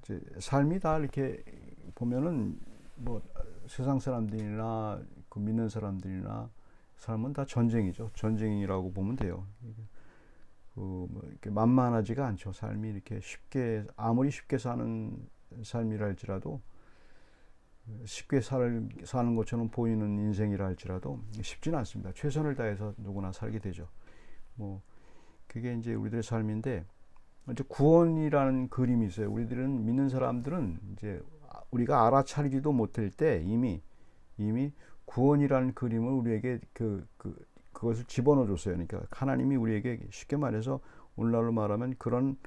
이제 삶이 다 이렇게 보면은 뭐 세상 사람들이나 그 믿는 사람들이나 삶은 다 전쟁이죠. 전쟁이라고 보면 돼요. 뭐 이렇게 만만하지가 않죠. 삶이 이렇게 쉽게 아무리 쉽게 사는 삶이라 할지라도 쉽게 사는 것처럼 보이는 인생이라 할지라도 쉽지는 않습니다. 최선을 다해서 누구나 살게 되죠. 뭐 그게 이제 우리들의 삶인데 이제 구원이라는 그림이 있어요. 우리들은 믿는 사람들은 이제 우리가 알아차리지도 못할 때 이미 구원이라는 그림을 우리에게 그것을 집어넣어 줬어요. 그러니까 하나님이 우리에게 쉽게 말해서 오늘날로 말하면 그런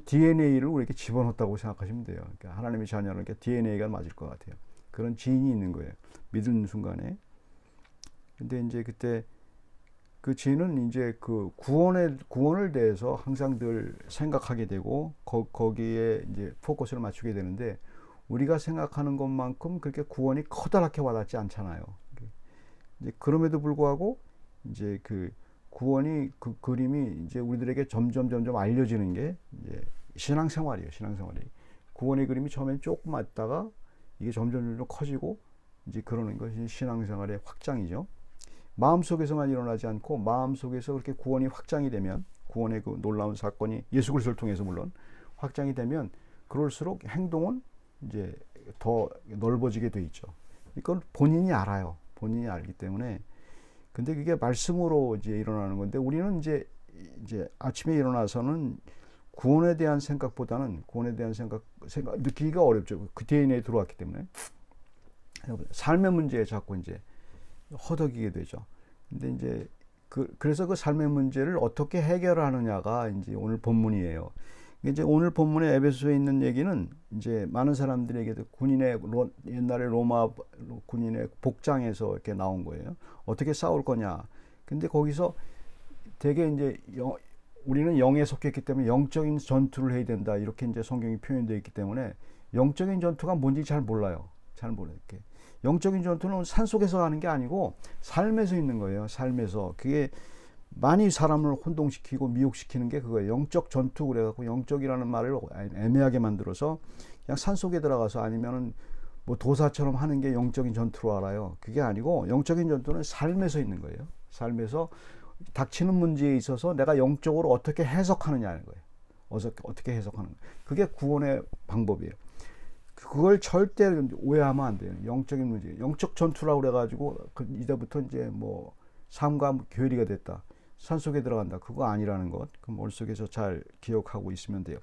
DNA를 우리에게 집어넣었다고 생각하시면 돼요. 그러니까 하나님의 자녀는 DNA가 맞을 것 같아요. 그런 지인이 있는 거예요. 믿는 순간에. 근데 이제 그때 그 지인은 이제 그 구원을 대해서 항상 늘 생각하게 되고 거기에 이제 포커스를 맞추게 되는데 우리가 생각하는 것만큼 그렇게 구원이 커다랗게 와닿지 않잖아요. 이제 그럼에도 불구하고 이제 그 구원이 그 그림이 이제 우리들에게 점점 알려지는 게 이제 신앙생활이에요. 신앙생활이 구원의 그림이 처음엔 조금 왔다가 이게 점점 커지고 이제 그러는 것이 신앙생활의 확장이죠. 마음속에서만 일어나지 않고 마음속에서 그렇게 구원이 확장이 되면 구원의 그 놀라운 사건이 예수 그리스도를 통해서 물론 확장이 되면 그럴수록 행동은 이제 더 넓어지게 돼 있죠. 이건 본인이 알아요. 본인이 알기 때문에. 근데 그게 말씀으로 이제 일어나는 건데 우리는 이제 아침에 일어나서는 구원에 대한 생각보다는 구원에 대한 생각 느끼기가 어렵죠. 그 DNA에 들어왔기 때문에 삶의 문제에 자꾸 이제 허덕이게 되죠. 근데 이제 그래서 그 삶의 문제를 어떻게 해결하느냐가 이제 오늘 본문이에요. 이제 오늘 본문의 에베소에 있는 얘기는 이제 많은 사람들에게도 옛날에 로마 군인의 복장에서 이렇게 나온 거예요. 어떻게 싸울 거냐. 근데 거기서 되게 이제 우리는 영에 속했기 때문에 영적인 전투를 해야 된다. 이렇게 이제 성경이 표현되어 있기 때문에 영적인 전투가 뭔지 잘 몰라요. 잘 모르게. 영적인 전투는 산속에서 하는 게 아니고 삶에서 있는 거예요. 삶에서. 그게 많이 사람을 혼동시키고 미혹시키는 게 그거예요. 영적 전투 그래갖고 영적이라는 말을 애매하게 만들어서 그냥 산속에 들어가서 아니면은 뭐 도사처럼 하는 게 영적인 전투로 알아요. 그게 아니고 영적인 전투는 삶에서 있는 거예요. 삶에서 닥치는 문제에 있어서 내가 영적으로 어떻게 해석하느냐는 거예요. 어떻게 해석하는 거예요. 그게 구원의 방법이에요. 그걸 절대 오해하면 안 돼요. 영적인 문제, 영적 전투라고 그래가지고 이제부터 이제 뭐 삶과 교리가 됐다. 산속에 들어간다. 그거 아니라는 것. 그 머릿속에서 잘 기억하고 있으면 돼요.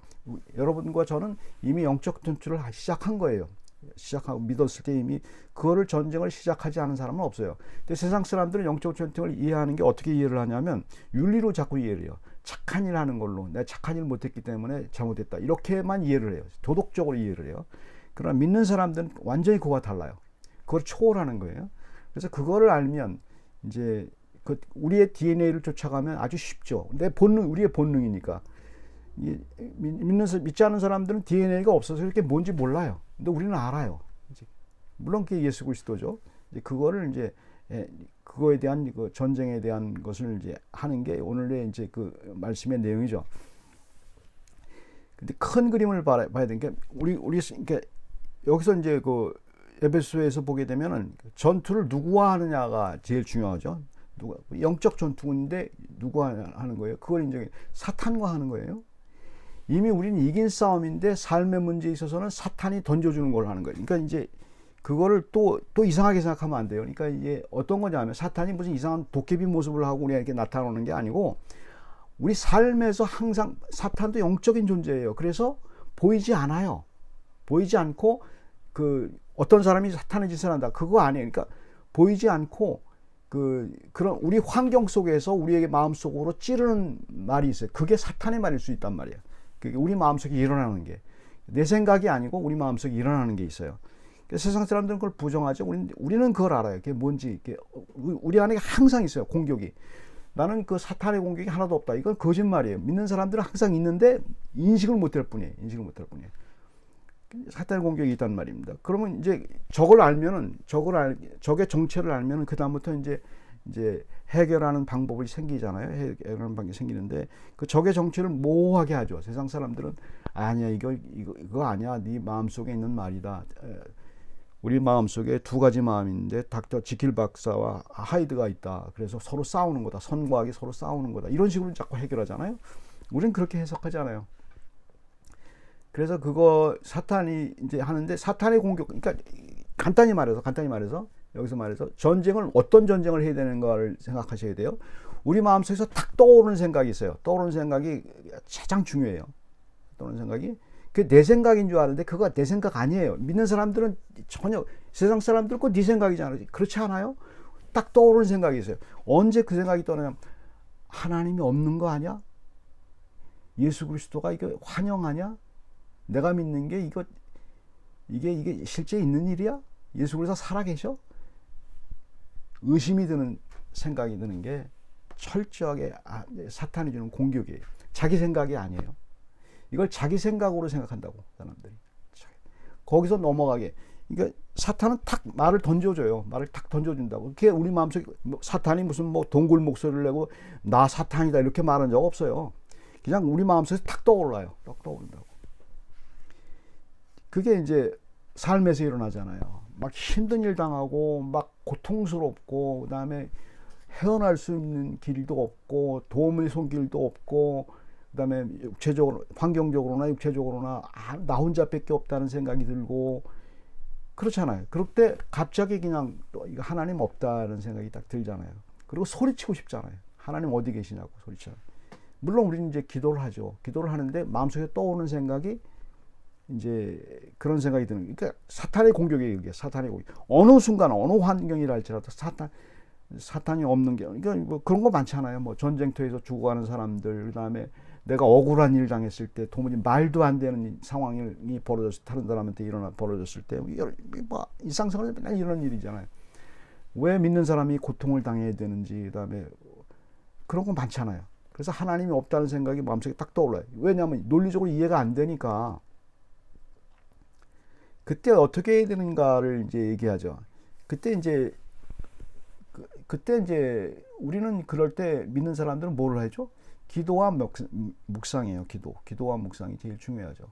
여러분과 저는 이미 영적 전투를 시작한 거예요. 시작하고 믿었을 때 이미 그거를 전쟁을 시작하지 않은 사람은 없어요. 근데 세상 사람들은 영적 전쟁을 이해하는 게 어떻게 이해를 하냐면 윤리로 자꾸 이해를 해요. 착한 일 하는 걸로 내가 착한 일 못했기 때문에 잘못했다. 이렇게만 이해를 해요. 도덕적으로 이해를 해요. 그러나 믿는 사람들은 완전히 그거와 달라요. 그걸 초월하는 거예요. 그래서 그거를 알면 이제 우리의 DNA를 쫓아가면 아주 쉽죠. 우리의 본능이니까. 믿지 않은 사람들은 DNA가 없어서 이렇게 뭔지 몰라요. 근데 우리는 알아요. 물론 그게 예수 그리스도죠. 그거를 이제 그거에 대한 그 전쟁에 대한 것을 이제 하는 게 오늘의 이제 그 말씀의 내용이죠. 근데 큰 그림을 봐야 되는 게 우리 그러니까 여기서 이제 그 에베소에서 보게 되면은 전투를 누구와 하느냐가 제일 중요하죠. 영적 전투인데 누구와 하는 거예요? 그걸 이제 사탄과 하는 거예요. 이미 우리는 이긴 싸움인데 삶의 문제에 있어서는 사탄이 던져주는 걸 하는 거예요. 그러니까 이제 그거를 또 이상하게 생각하면 안 돼요. 그러니까 이게 어떤 거냐면 사탄이 무슨 이상한 도깨비 모습을 하고 우리에게 나타나는 게 아니고 우리 삶에서 항상 사탄도 영적인 존재예요. 그래서 보이지 않아요. 보이지 않고 그 어떤 사람이 사탄의 짓을 한다. 그거 아니에요. 그러니까 보이지 않고 그런 우리 환경 속에서 우리에게 마음속으로 찌르는 말이 있어요. 그게 사탄의 말일 수 있단 말이에요. 그게 우리 마음속에 일어나는 게 내 생각이 아니고 우리 마음속에 일어나는 게 있어요. 세상 사람들은 그걸 부정하죠. 우리는 그걸 알아요. 그게 뭔지. 우리 안에 항상 있어요. 공격이. 나는 그 사탄의 공격이 하나도 없다. 이건 거짓말이에요. 믿는 사람들은 항상 있는데 인식을 못할 뿐이에요. 사탄의 공격이 있단 말입니다. 그러면 이제 적의 정체를 알면은 그다음부터 이제 이제 해결하는 방법이 생기잖아요. 해결하는 방법이 생기는데 그 적의 정체를 모호하게 하죠. 세상 사람들은 아니야 이거 아니야. 네 마음속에 있는 말이다. 우리 마음속에 두 가지 마음이 있는데 닥터 지킬 박사와 하이드가 있다. 그래서 서로 싸우는 거다. 선과 악이 서로 싸우는 거다. 이런 식으로 자꾸 해결하잖아요. 우리는 그렇게 해석하잖아요. 그래서 그거 사탄이 이제 하는데 사탄의 공격, 그러니까 간단히 말해서 여기서 말해서 전쟁을 어떤 전쟁을 해야 되는 걸 생각하셔야 돼요. 우리 마음속에서 탁 떠오르는 생각이 있어요. 떠오르는 생각이 가장 중요해요. 떠오르는 생각이 그게 내 생각인 줄 아는데 그거 내 생각 아니에요. 믿는 사람들은 전혀 세상 사람들 거 네 생각이잖아요. 그렇지 않아요? 딱 떠오르는 생각이 있어요. 언제 그 생각이 떠나냐면 하나님이 없는 거 아니야? 예수 그리스도가 이거 환영하냐? 내가 믿는 게 이게 실제 있는 일이야? 예수 그리스도 살아계셔? 의심이 드는 생각이 드는 게 철저하게 사탄이 주는 공격이에요. 자기 생각이 아니에요. 이걸 자기 생각으로 생각한다고 사람들이. 거기서 넘어가게. 그러니까 사탄은 탁 말을 던져줘요. 말을 탁 던져준다고. 그게 우리 마음속에 사탄이 무슨 뭐 동굴 목소리를 내고 나 사탄이다 이렇게 말한 적 없어요. 그냥 우리 마음속에서 탁 떠올라요. 딱 떠오른다고. 그게 이제 삶에서 일어나잖아요. 막 힘든 일 당하고 막 고통스럽고 그다음에 헤어날 수 있는 길도 없고 도움을 손 길도 없고 그다음에 육체적으로 환경적으로나 육체적으로나 나 혼자밖에 없다는 생각이 들고 그렇잖아요. 그럴 때 갑자기 그냥 또 이거 하나님 없다는 생각이 딱 들잖아요. 그리고 소리치고 싶잖아요. 하나님 어디 계시냐고 소리치잖아요. 물론 우리는 이제 기도를 하죠. 기도를 하는데 마음속에 떠오르는 생각이 이제 그런 생각이 드는 거예요. 그러니까 사탄의 공격이에요. 이게 사탄의 공격. 어느 순간 어느 환경이라 할지라도 사탄이 없는 게 그러니까 뭐 그런 거 많잖아요. 뭐 전쟁터에서 죽어가는 사람들 그다음에 내가 억울한 일 당했을 때 도무지 말도 안 되는 상황이 벌어졌을 때 다른 사람한테 벌어졌을 때 뭐 일상생활에 맨날 이런 일이잖아요. 왜 믿는 사람이 고통을 당해야 되는지 그다음에 그런 거 많잖아요. 그래서 하나님이 없다는 생각이 마음속에 딱 떠올라요. 왜냐하면 논리적으로 이해가 안 되니까. 그때 어떻게 해야 되는가를 이제 얘기하죠. 그때 이제 우리는 그럴 때 믿는 사람들은 뭐를 하죠? 기도와 묵상이에요. 기도와 묵상이 제일 중요하죠.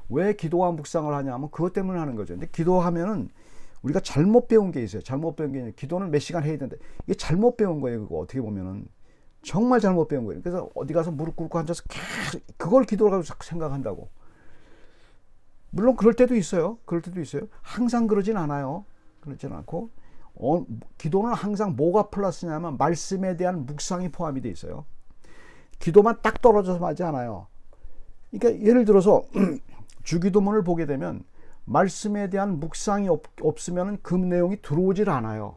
왜 기도와 묵상을 하냐면 그것 때문에 하는 거죠. 근데 기도하면은 우리가 잘못 배운 게 있어요. 잘못 배운 게 기도는 몇 시간 해야 되는데 이게 잘못 배운 거예요. 그거 어떻게 보면은 정말 잘못 배운 거예요. 그래서 어디 가서 무릎 꿇고 앉아서 계속 그걸 기도를 가지고 자꾸 생각한다고. 물론 그럴 때도 있어요. 항상 그러진 않아요. 그렇진 않고 기도는 항상 뭐가 플러스냐면 말씀에 대한 묵상이 포함이 돼 있어요. 기도만 딱 떨어져서 하지 않아요. 그러니까 예를 들어서 주기도문을 보게 되면 말씀에 대한 묵상이 없으면 그 내용이 들어오질 않아요.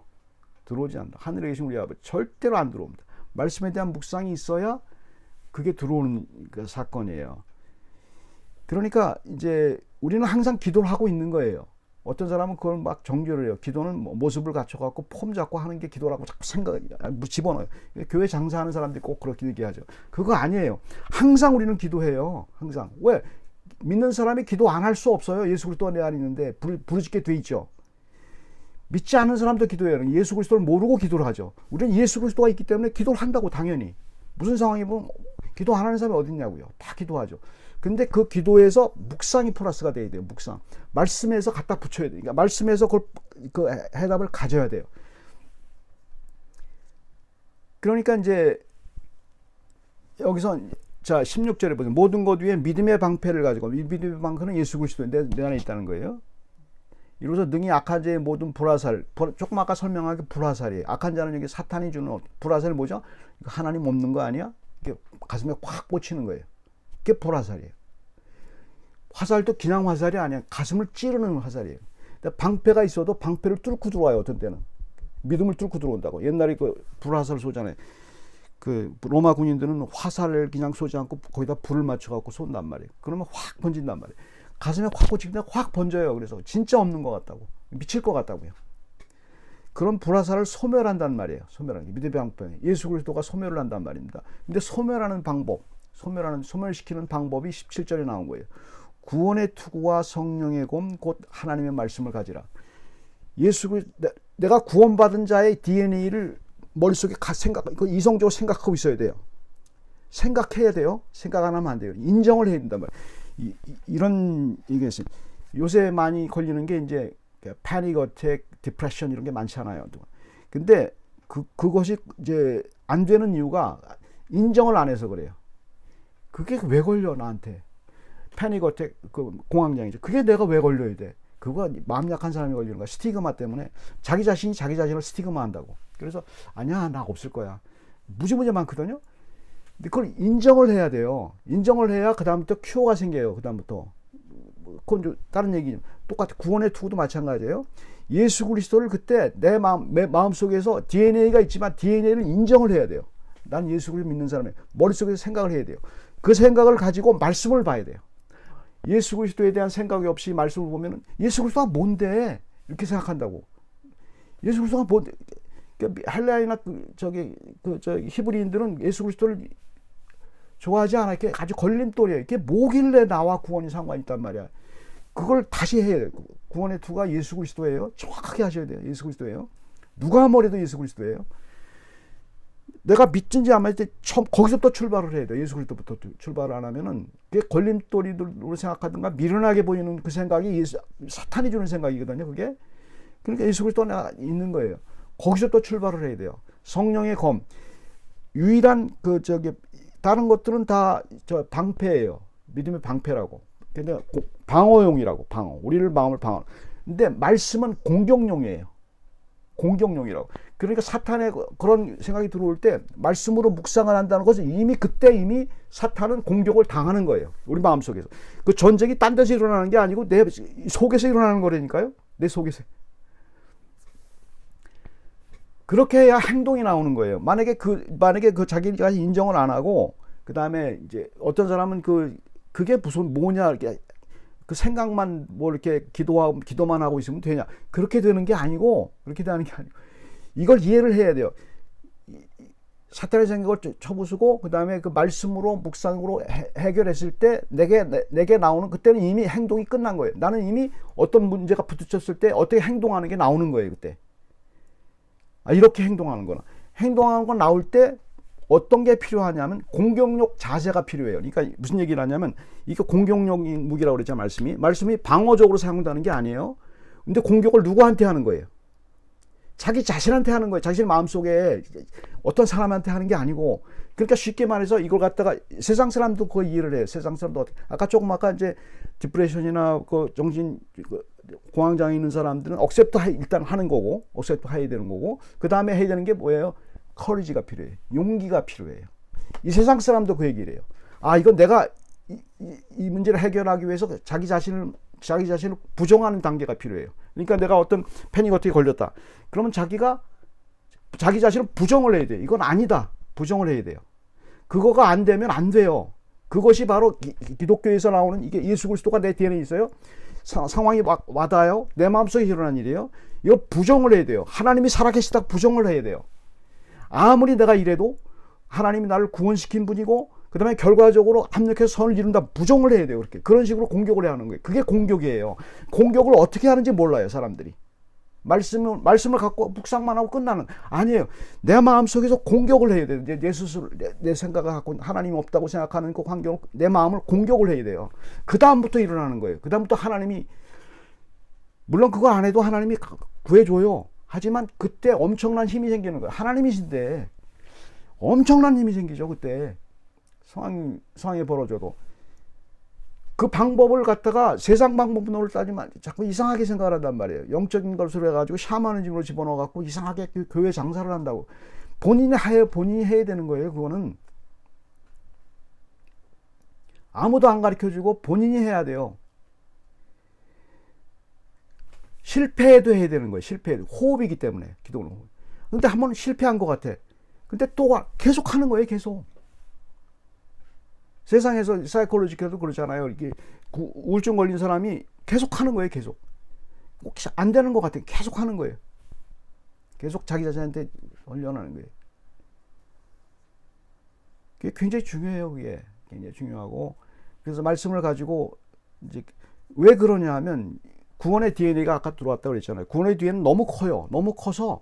들어오지 않는다. 하늘에 계신 우리 아버지 절대로 안 들어옵니다. 말씀에 대한 묵상이 있어야 그게 들어오는 그 사건이에요. 그러니까 이제 우리는 항상 기도를 하고 있는 거예요. 어떤 사람은 그걸 막 정죄를 해요. 기도는 모습을 갖춰갖고 폼 잡고 하는 게 기도라고 자꾸 집어넣어요. 교회 장사하는 사람들이 꼭 그렇게 얘기하죠. 그거 아니에요. 항상 우리는 기도해요. 항상. 왜? 믿는 사람이 기도 안 할 수 없어요. 예수 그리스도가 내 안에 있는데 부르짖게 돼 있죠. 믿지 않는 사람도 기도해요. 예수 그리스도를 모르고 기도를 하죠. 우리는 예수 그리스도가 있기 때문에 기도를 한다고 당연히. 무슨 상황이면 기도 안 하는 사람이 어디 있냐고요. 다 기도하죠. 근데 그 기도에서 묵상이 플러스가 돼야 돼요. 묵상. 말씀에서 갖다 붙여야 돼요. 그러니까 말씀에서 그 해답을 가져야 돼요. 그러니까 이제 여기서 자 16절에 보세요. 모든 것 위에 믿음의 방패를 가지고 이 믿음의 방패는 예수 그리스도 내 안에 있다는 거예요. 이로써 능히 악한 자의 모든 불화살, 조금 아까 설명한 게 불화살이에요. 악한 자는 여기 사탄이 주는 불화살이 뭐죠? 하나님 없는 거 아니야? 이게 가슴에 확 꽂히는 거예요. 그게 불화살이에요. 화살도 그냥 화살이 아니야. 가슴을 찌르는 화살이에요. 방패가 있어도 방패를 뚫고 들어와요. 어떤 때는 믿음을 뚫고 들어온다고. 옛날에 그 불화살 쏘잖아요. 그 로마 군인들은 화살을 그냥 쏘지 않고 거기다 불을 맞춰갖고 쏜단 말이에요. 그러면 확 번진단 말이에요. 가슴에 확 꽂히는데 확 번져요. 그래서 진짜 없는 것 같다고, 미칠 것 같다고요. 그런 불화살을 소멸한단 말이에요. 소멸하는 게 믿음의 방패. 예수 그리스도가 소멸을 한단 말입니다. 근데 소멸하는 방법, 소멸시키는 방법이 17절에 나온 거예요. 구원의 투구와 성령의 검 곧 하나님의 말씀을 가지라. 예수 그리스도 내가 구원받은 자의 DNA를 머릿속에 그 이성적으로 생각하고 있어야 돼요. 생각해야 돼요. 생각 안 하면 안 돼요. 인정을 해야 된단 말이에요. 이런 이게 있어요. 요새 많이 걸리는 게 이제 패닉 어택, 디프레션 이런 게 많잖아요. 근데 그것이 이제 안 되는 이유가 인정을 안 해서 그래요. 그게 왜 걸려 나한테? 패닉 어택, 그 공황장애죠. 그게 내가 왜 걸려야 돼? 그거 마음 약한 사람이 걸리는 거야. 스티그마 때문에 자기 자신이 자기 자신을 스티그마 한다고. 그래서 아니야, 나 없을 거야. 무지무지 많거든요. 근데 그걸 인정을 해야 돼요. 인정을 해야 그 다음부터 큐어가 생겨요. 그 다음부터. 그건 다른 얘기. 똑같아. 구원의 투구도 마찬가지예요. 예수 그리스도를 그때 내 마음 속에서 DNA가 있지만 DNA를 인정을 해야 돼요. 난 예수 그리스도 믿는 사람이에요. 머릿속에서 생각을 해야 돼요. 그 생각을 가지고 말씀을 봐야 돼요. 예수 그리스도에 대한 생각이 없이 말씀을 보면 예수 그리스도가 뭔데? 이렇게 생각한다고. 예수 그리스도가 뭔데? 헬라이나 히브리인들은 예수 그리스도를 좋아하지 않아. 이렇게 아주 걸림돌이에요. 이게 뭐길래 나와 구원이 상관이 있단 말이야. 그걸 다시 해야 돼요. 구원의 투가 예수 그리스도예요. 정확하게 하셔야 돼요. 예수 그리스도예요. 누가 뭐래도 예수 그리스도예요. 내가 믿든지 안 믿든지 거기서부터 출발을 해야 돼요. 예수 그리스도부터 출발을 안 하면은 그게 걸림돌이로 생각하든가 미련하게 보이는 그 생각이 사탄이 주는 생각이거든요. 그게. 그러니까 예수 그리스도가 있는 거예요. 거기서부터 출발을 해야 돼요. 성령의 검. 유일한 다른 것들은 다 방패예요. 믿음의 방패라고. 근데 방어용이라고. 방어. 우리를 마음을 방어. 근데 말씀은 공격용이에요. 공격용이라고. 그러니까 사탄의 그런 생각이 들어올 때 말씀으로 묵상을 한다는 것은 이미 사탄은 공격을 당하는 거예요. 우리 마음속에서. 그 전쟁이 딴 데서 일어나는 게 아니고 내 속에서 일어나는 거라니까요. 내 속에서. 그렇게 해야 행동이 나오는 거예요. 만약에 그 자기가 인정을 안 하고 그다음에 이제 어떤 사람은 그게 무슨 뭐냐 이렇게 그 생각만 뭐 이렇게 기도만 하고 있으면 되냐. 그렇게 되는 게 아니고 이걸 이해를 해야 돼요. 사탄의 생각을 쳐부수고 그다음에 그 말씀으로 묵상으로 해결했을 때 내게 나오는 그때는 이미 행동이 끝난 거예요. 나는 이미 어떤 문제가 부딪혔을 때 어떻게 행동하는 게 나오는 거예요. 그때. 이렇게 행동하는 거나. 행동하는 건 나올 때 어떤 게 필요하냐면 공격력 자세가 필요해요. 그러니까 무슨 얘기를 하냐면 이게 공격력 무기라고 그랬잖아요. 말씀이 방어적으로 사용되는 게 아니에요. 근데 공격을 누구한테 하는 거예요? 자기 자신한테 하는 거예요. 자신 마음속에 어떤 사람한테 하는 게 아니고. 그러니까 쉽게 말해서 이걸 갖다가 세상 사람도 그거 이해를 해요. 세상 사람도 아까 이제 디프레션이나 그 정신 공황장애 있는 사람들은 억셉트 일단 하는 거고, 억셉트 해야 되는 거고, 그 다음에 해야 되는 게 뭐예요? 커리지가 필요해요. 용기가 필요해요. 이 세상 사람도 그 얘기를 해요. 이건 내가 이 문제를 해결하기 위해서 자기 자신을 부정하는 단계가 필요해요. 그러니까 내가 어떤 패닉 어택에 걸렸다. 그러면 자기 자신을 부정을 해야 돼요. 이건 아니다. 부정을 해야 돼요. 그거가 안 되면 안 돼요. 그것이 바로 기독교에서 나오는 이게 예수 그리스도가 내 DNA에 있어요. 상황이 와닿아요. 내 마음속에 일어난 일이에요. 이거 부정을 해야 돼요. 하나님이 살아계시다 부정을 해야 돼요. 아무리 내가 이래도 하나님이 나를 구원시킨 분이고 그 다음에 결과적으로 합력해서 선을 이룬다 부정을 해야 돼요. 그런 식으로 공격을 해야 하는 거예요. 그게 공격이에요. 공격을 어떻게 하는지 몰라요. 사람들이. 말씀을 갖고 묵상만 하고 끝나는 아니에요. 내 마음속에서 공격을 해야 돼요. 내 스스로 내 생각을 갖고 하나님이 없다고 생각하는 그 환경 내 마음을 공격을 해야 돼요. 그 다음부터 일어나는 거예요. 그 다음부터 하나님이 물론 그거 안 해도 하나님이 구해줘요. 하지만 그때 엄청난 힘이 생기는 거예요. 하나님이신데 엄청난 힘이 생기죠. 그때 상황이 벌어져도 그 방법을 갖다가 세상 방법으로 따지면 자꾸 이상하게 생각을 한단 말이에요. 영적인 것으로 해가지고 샤머니즘으로 집어넣어갖고 이상하게 교회 장사를 한다고. 본인이 해야 되는 거예요. 그거는 아무도 안 가르쳐주고 본인이 해야 돼요. 실패해도 해야 되는 거예요. 실패해도. 호흡이기 때문에 기도는. 근데 한 번 실패한 것 같아. 근데 또 계속 하는 거예요. 계속. 세상에서 사이콜로지컬도 그러잖아요. 이렇게 우울증 걸린 사람이 계속 하는 거예요. 계속. 혹시 안 되는 것 같아. 계속 하는 거예요. 계속 자기 자신한테 훈련하는 거예요. 그게 굉장히 중요해요. 그게 굉장히 중요하고. 그래서 말씀을 가지고 이제 왜 그러냐 하면 구원의 DNA가 아까 들어왔다고 그랬잖아요. 구원의 DNA는 너무 커요. 너무 커서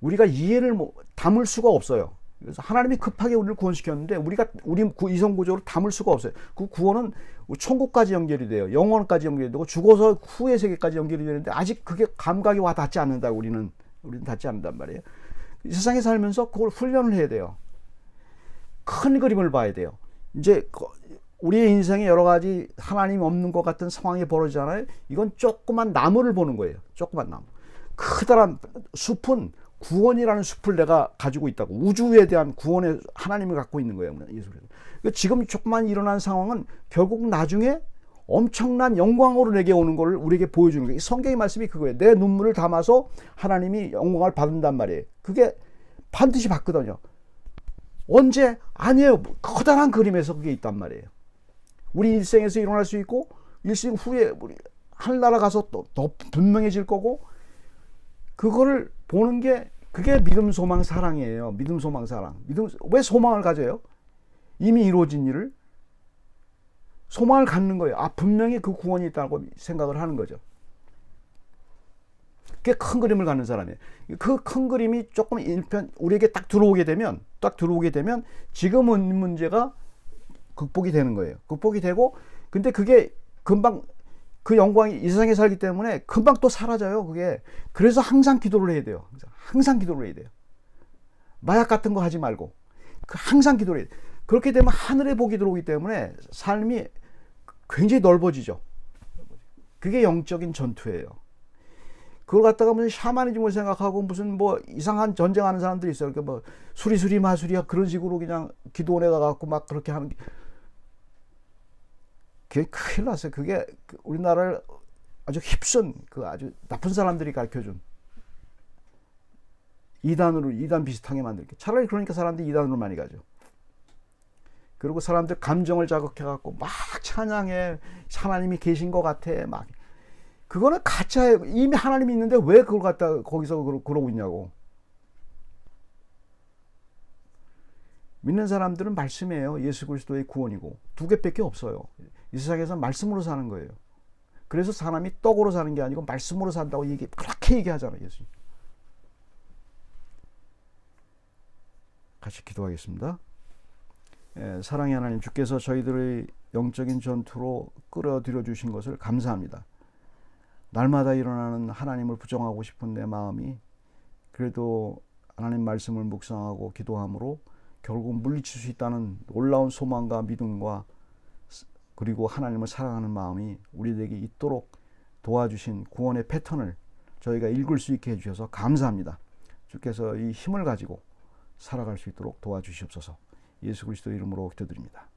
우리가 이해를 담을 수가 없어요. 그래서 하나님이 급하게 우리를 구원시켰는데 우리 이성구조로 담을 수가 없어요. 그 구원은 천국까지 연결이 돼요. 영원까지 연결이 되고 죽어서 후의 세계까지 연결이 되는데 아직 그게 감각이 와 닿지 않는다. 우리는 닿지 않는단 말이에요. 이 세상에 살면서 그걸 훈련을 해야 돼요. 큰 그림을 봐야 돼요. 이제 우리의 인생에 여러 가지 하나님 없는 것 같은 상황이 벌어지잖아요. 이건 조그만 나무를 보는 거예요. 조그만 나무. 커다란 숲은 구원이라는 숲을 내가 가지고 있다고. 우주에 대한 구원의 하나님을 갖고 있는 거예요. 지금 조금만 일어난 상황은 결국 나중에 엄청난 영광으로 내게 오는 걸 우리에게 보여주는 거예요. 성경의 말씀이 그거예요. 내 눈물을 담아서 하나님이 영광을 받는단 말이에요. 그게 반드시 받거든요. 언제? 아니에요. 커다란 그림에서 그게 있단 말이에요. 우리 일생에서 일어날 수 있고 일생 후에 우리 하늘나라 가서 더 분명해질 거고, 그거를 보는 게 그게 믿음, 소망, 사랑이에요. 믿음, 소망, 사랑. 왜 소망을 가져요? 이미 이루어진 일을 소망을 갖는 거예요. 분명히 그 구원이 있다고 생각을 하는 거죠. 그게 큰 그림을 갖는 사람이에요. 그 큰 그림이 조금 우리에게 딱 들어오게 되면 지금은 문제가 극복이 되는 거예요. 극복이 되고, 근데 그게 금방 그 영광이 이 세상에 살기 때문에 금방 또 사라져요. 그게. 그래서 항상 기도를 해야 돼요. 항상 기도를 해야 돼요. 마약 같은 거 하지 말고 항상 기도를 해야 돼요. 그렇게 되면 하늘의 복이 들어오기 때문에 삶이 굉장히 넓어지죠. 그게 영적인 전투예요. 그걸 갖다가 무슨 샤머니즘을 생각하고 무슨 이상한 전쟁하는 사람들이 있어요. 그러니까 수리수리 마수리야 그런 식으로 그냥 기도원에다 갖고 막 그렇게 하는 게, 그게 큰일 났어요. 그게 우리나라를 아주 휩쓴 아주 나쁜 사람들이 가르쳐준 이단 비슷하게 만들게. 차라리 그러니까 사람들이 이단으로 많이 가죠. 그리고 사람들 감정을 자극해갖고 막 찬양해. 하나님이 계신 것 같아. 막. 그거는 가짜예요. 이미 하나님이 있는데 왜 그걸 갖다 거기서 그러고 있냐고. 믿는 사람들은 말씀이에요. 예수 그리스도의 구원이고. 두 개밖에 없어요. 이 세상에서 말씀으로 사는 거예요. 그래서 사람이 떡으로 사는 게 아니고 말씀으로 산다고 그렇게 얘기하잖아요. 예수님. 같이 기도하겠습니다. 사랑의 하나님, 주께서 저희들의 영적인 전투로 끌어들여 주신 것을 감사합니다. 날마다 일어나는 하나님을 부정하고 싶은 내 마음이 그래도 하나님 말씀을 묵상하고 기도함으로 결국 물리칠 수 있다는 놀라운 소망과 믿음과 그리고 하나님을 사랑하는 마음이 우리에게 있도록 도와주신 구원의 패턴을 저희가 읽을 수 있게 해주셔서 감사합니다. 주께서 이 힘을 가지고 살아갈 수 있도록 도와주시옵소서. 예수 그리스도 이름으로 기도드립니다.